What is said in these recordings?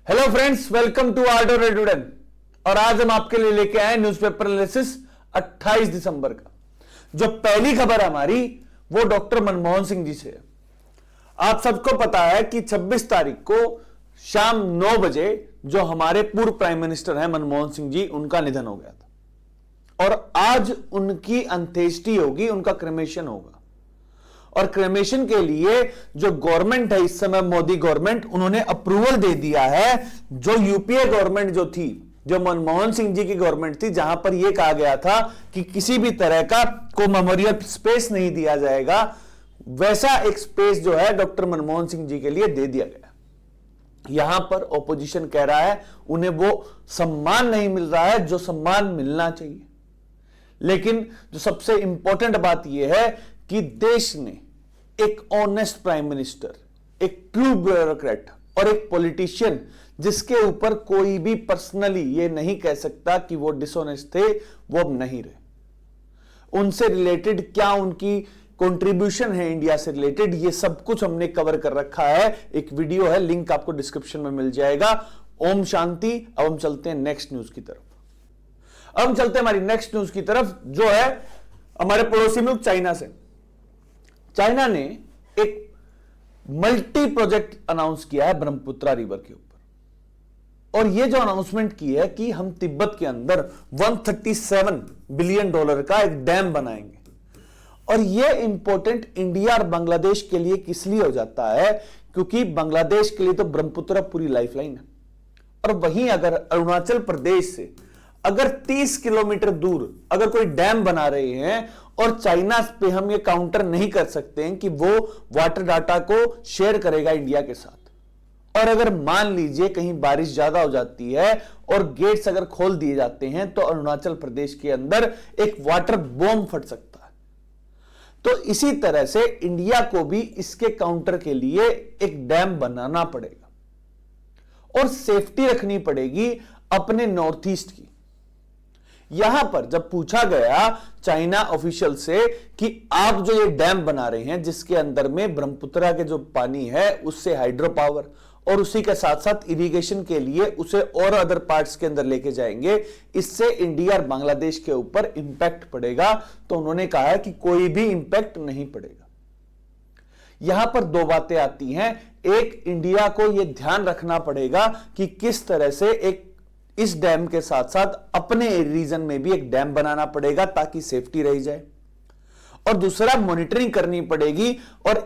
Hello friends, welcome to art of एडुडेन। और आज हम आपके लिए लेके आए न्यूज़पेपर एनालिसिस 28 दिसंबर का। जो पहली खबर हमारी वो डॉक्टर मनमोहन सिंह जी से है। आप सबको पता है कि 26 तारीख को शाम 9 बजे जो हमारे पूर्व प्राइम मिनिस्टर हैं मनमोहन सिंह जी, उनका निधन हो गया था और आज उनकी अंत्येष्टि होगी, उनका क्रेमेशन होगा। और क्रेमेशन के लिए जो गवर्नमेंट है इस समय, मोदी गवर्नमेंट, उन्होंने अप्रूवल दे दिया है। जो यूपीए गवर्नमेंट जो थी, जो मनमोहन सिंह जी की गवर्नमेंट थी, जहां पर यह कहा गया था कि किसी भी तरह का को मेमोरियल स्पेस नहीं दिया जाएगा, वैसा एक स्पेस जो है डॉक्टर मनमोहन सिंह जी के लिए दे दिया गया। यहां पर ऑपोजिशन कह रहा है उन्हें वो सम्मान नहीं मिल रहा है जो सम्मान मिलना चाहिए। लेकिन जो सबसे इंपॉर्टेंट बात यह है कि देश ने एक ऑनेस्ट प्राइम मिनिस्टर, एक ट्रू ब्यूरोक्रेट और एक पॉलिटिशियन जिसके ऊपर कोई भी पर्सनली ये नहीं कह सकता कि वो डिसऑनेस्ट थे, वो अब नहीं रहे। उनसे रिलेटेड क्या उनकी कंट्रीब्यूशन है इंडिया से रिलेटेड, ये सब कुछ हमने कवर कर रखा है। एक वीडियो है, लिंक आपको डिस्क्रिप्शन में मिल जाएगा। ओम शांति। अब हम चलते हैं नेक्स्ट न्यूज की तरफ। अब हम चलते हैं हमारी नेक्स्ट न्यूज की तरफ, जो है हमारे पड़ोसी मुल्क चाइना से। चाइना ने एक मल्टी प्रोजेक्ट अनाउंस किया है ब्रह्मपुत्रा रिवर के ऊपर। और यह जो अनाउंसमेंट की है कि हम तिब्बत के अंदर 137 बिलियन डॉलर का एक डैम बनाएंगे। और यह इंपॉर्टेंट इंडिया और बांग्लादेश के लिए किस लिए हो जाता है, क्योंकि बांग्लादेश के लिए तो ब्रह्मपुत्रा पूरी लाइफलाइन है। और वहीं अगर अरुणाचल प्रदेश से अगर 30 किलोमीटर दूर अगर कोई डैम बना रहे हैं और चाइना पे हम ये काउंटर नहीं कर सकते हैं कि वो वाटर डाटा को शेयर करेगा इंडिया के साथ, और अगर मान लीजिए कहीं बारिश ज्यादा हो जाती है और गेट्स अगर खोल दिए जाते हैं तो अरुणाचल प्रदेश के अंदर एक वाटर बॉम्ब फट सकता है। तो इसी तरह से इंडिया को भी इसके काउंटर के लिए एक डैम बनाना पड़ेगा और सेफ्टी रखनी पड़ेगी अपने नॉर्थ ईस्ट की। यहां पर जब पूछा गया चाइना ऑफिशियल से कि आप जो ये डैम बना रहे हैं जिसके अंदर में ब्रह्मपुत्रा के जो पानी है उससे हाइड्रो पावर और उसी के साथ साथ इरिगेशन के लिए उसे और अदर पार्ट्स के अंदर लेके जाएंगे, इससे इंडिया और बांग्लादेश के ऊपर इंपैक्ट पड़ेगा, तो उन्होंने कहा है कि कोई भी इंपैक्ट नहीं पड़ेगा। यहां पर दो बातें आती हैं। एक, इंडिया को यह ध्यान रखना पड़ेगा कि किस तरह से एक इस डैम के साथ साथ अपने रीजन में भी एक डैम बनाना पड़ेगा ताकि सेफ्टी रही जाए। और दूसरा, मॉनिटरिंग करनी पड़ेगी और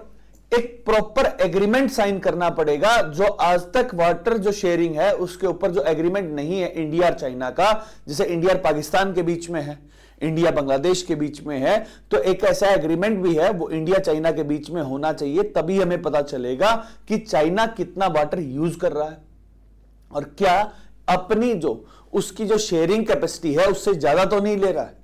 एक प्रॉपर एग्रीमेंट साइन करना पड़ेगा। जो आज तक वाटर जो शेयरिंग है उसके ऊपर जो एग्रीमेंट नहीं है इंडिया और चाइना का, जैसे इंडिया और पाकिस्तान के बीच में है, इंडिया बांग्लादेश के बीच में है, तो एक ऐसा एग्रीमेंट भी है वो इंडिया चाइना के बीच में होना चाहिए। तभी हमें पता चलेगा कि चाइना कितना वाटर यूज कर रहा है और क्या अपनी जो उसकी जो शेयरिंग कैपेसिटी है उससे ज्यादा तो नहीं ले रहा है,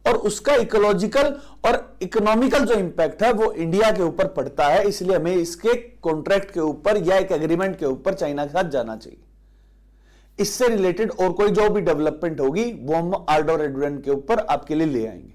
और उसका इकोलॉजिकल और इकोनॉमिकल जो इंपैक्ट है वो इंडिया के ऊपर पड़ता है। इसलिए हमें इसके कॉन्ट्रैक्ट के ऊपर या एक एग्रीमेंट के ऊपर चाइना के साथ जाना चाहिए। इससे रिलेटेड और कोई जो भी डेवलपमेंट होगी वो हम आर्ट और एडुडेन के ऊपर आपके लिए ले आएंगे।